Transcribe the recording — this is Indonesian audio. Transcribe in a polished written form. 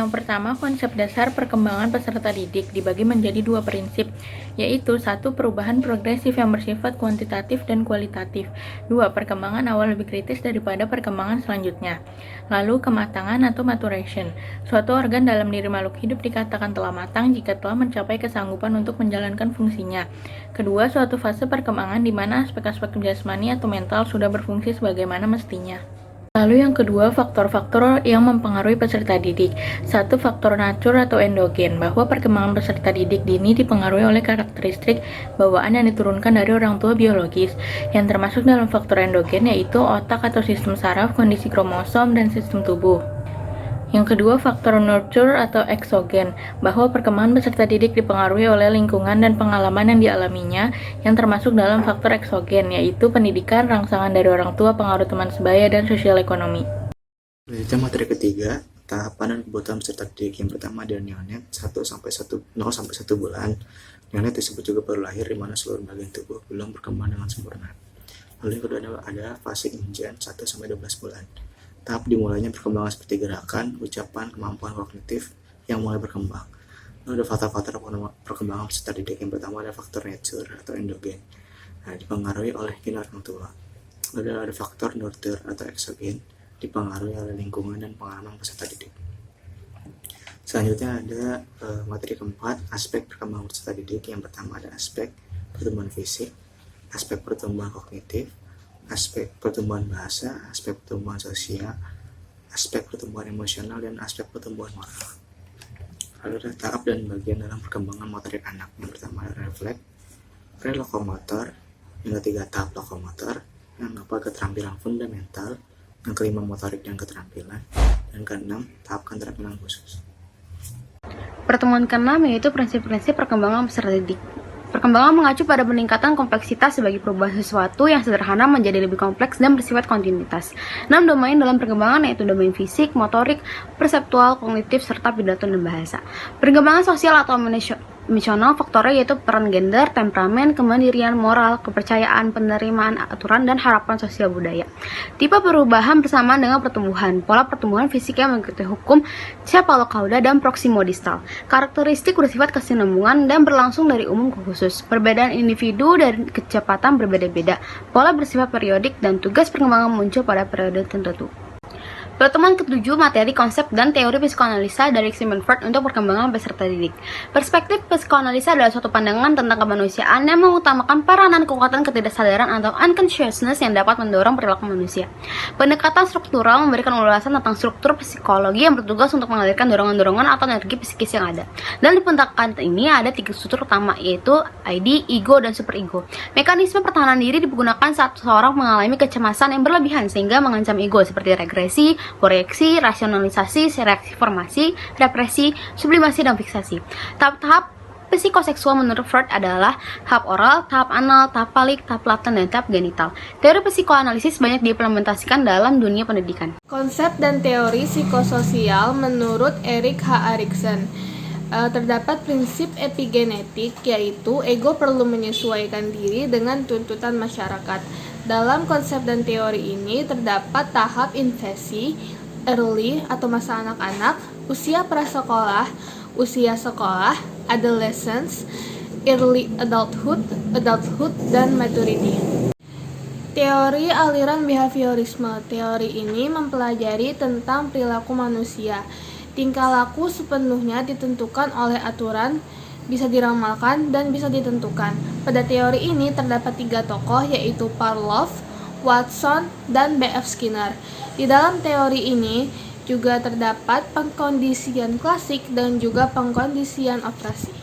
Yang pertama, konsep dasar perkembangan peserta didik dibagi menjadi dua prinsip, yaitu satu, perubahan progresif yang bersifat kuantitatif dan kualitatif. Dua, perkembangan awal lebih kritis daripada perkembangan selanjutnya. Lalu, kematangan atau maturation. Suatu organ dalam diri makhluk hidup dikatakan telah matang jika telah mencapai kesanggupan untuk menjalankan fungsinya. Kedua, suatu fase perkembangan di mana aspek-aspek jasmani atau mental sudah berfungsi sebagaimana mestinya. Lalu yang kedua, faktor-faktor yang mempengaruhi peserta didik. Satu, faktor natur atau endogen, bahwa perkembangan peserta didik dini dipengaruhi oleh karakteristik bawaan yang diturunkan dari orang tua biologis, yang termasuk dalam faktor endogen yaitu otak atau sistem saraf, kondisi kromosom, dan sistem tubuh. Yang kedua, faktor nurture atau exogen, bahwa perkembangan peserta didik dipengaruhi oleh lingkungan dan pengalaman yang dialaminya, yang termasuk dalam faktor exogen, yaitu pendidikan, rangsangan dari orang tua, pengaruh teman sebaya, dan sosial ekonomi. Lanjutnya materi ketiga, tahapan dan kebutuhan peserta didik. Yang pertama adalah neonat 0 sampai 1 bulan. Neonat disebut juga baru lahir, di mana seluruh bagian tubuh belum berkembang dengan sempurna. Lalu yang kedua ada fase injen 1 sampai 12 bulan. Tahap dimulainya perkembangan seperti gerakan, ucapan, kemampuan kognitif yang mulai berkembang. Lalu ada faktor-faktor perkembangan peserta didik. Yang pertama ada faktor nature atau endogen, dipengaruhi oleh gen orang tua. Lalu ada faktor nurture atau exogen, dipengaruhi oleh lingkungan dan pengalaman peserta didik. Selanjutnya ada materi keempat, aspek perkembangan peserta didik. Yang pertama ada aspek pertumbuhan fisik, aspek pertumbuhan kognitif, aspek pertumbuhan bahasa, aspek pertumbuhan sosial, aspek pertumbuhan emosional, dan aspek pertumbuhan moral. Lalu ada tahap dan bagian dalam perkembangan motorik anak. Yang pertama ada refleks, prelokomotor, yang ketiga tahap lokomotor, yang keempat keterampilan fundamental, yang kelima motorik dan keterampilan, dan keenam tahap keterampilan khusus. Pertemuan keenam yaitu prinsip-prinsip perkembangan peserta didik. Perkembangan mengacu pada peningkatan kompleksitas sebagai perubahan sesuatu yang sederhana menjadi lebih kompleks dan bersifat kontinuitas. 6 domain dalam perkembangan yaitu domain fisik, motorik, perseptual, kognitif, serta pidato dan bahasa. Perkembangan sosial atau emosional faktornya yaitu peran gender, temperamen, kemandirian, moral, kepercayaan, penerimaan aturan, dan harapan sosial budaya. Tipe perubahan bersamaan dengan pertumbuhan. Pola pertumbuhan fisik yang mengikuti hukum Shapiro-Kauda dan Proximo-Distal. Karakteristik bersifat kesinambungan dan berlangsung dari umum ke khusus. Perbedaan individu dan kecepatan berbeda-beda. Pola bersifat periodik dan tugas perkembangan muncul pada periode tertentu. Pertemuan ketujuh, materi, konsep, dan teori psikoanalisa dari Sigmund Freud untuk perkembangan peserta didik. Perspektif psikoanalisa adalah suatu pandangan tentang kemanusiaan yang mengutamakan peranan kekuatan ketidaksadaran atau unconsciousness yang dapat mendorong perilaku manusia. Pendekatan struktural memberikan ulasan tentang struktur psikologi yang bertugas untuk mengalirkan dorongan-dorongan atau energi psikis yang ada. Dan di pendekatan ini ada 3 struktur utama, yaitu ID, ego, dan superego. Mekanisme pertahanan diri digunakan saat seseorang mengalami kecemasan yang berlebihan sehingga mengancam ego, seperti regresi, koreksi, rasionalisasi, reaksi formasi, represi, sublimasi, dan fiksasi. Tahap-tahap psikoseksual menurut Freud adalah tahap oral, tahap anal, tahap palik, tahap laten, dan tahap genital. Teori psikoanalisis banyak diimplementasikan dalam dunia pendidikan. Konsep dan teori psikososial menurut Erik H. Erikson. Terdapat prinsip epigenetik, yaitu ego perlu menyesuaikan diri dengan tuntutan masyarakat. Dalam konsep dan teori ini terdapat tahap infansi, early atau masa anak-anak, usia prasekolah, usia sekolah, adolescence, early adulthood, dan maturity. Teori aliran behaviorisme. Teori ini mempelajari tentang perilaku manusia. Tingkah laku sepenuhnya ditentukan oleh aturan, bisa diramalkan, dan bisa ditentukan. Pada teori ini terdapat 3 tokoh, yaitu Pavlov, Watson, dan B.F. Skinner. Di dalam teori ini juga terdapat pengkondisian klasik dan juga pengkondisian operasi.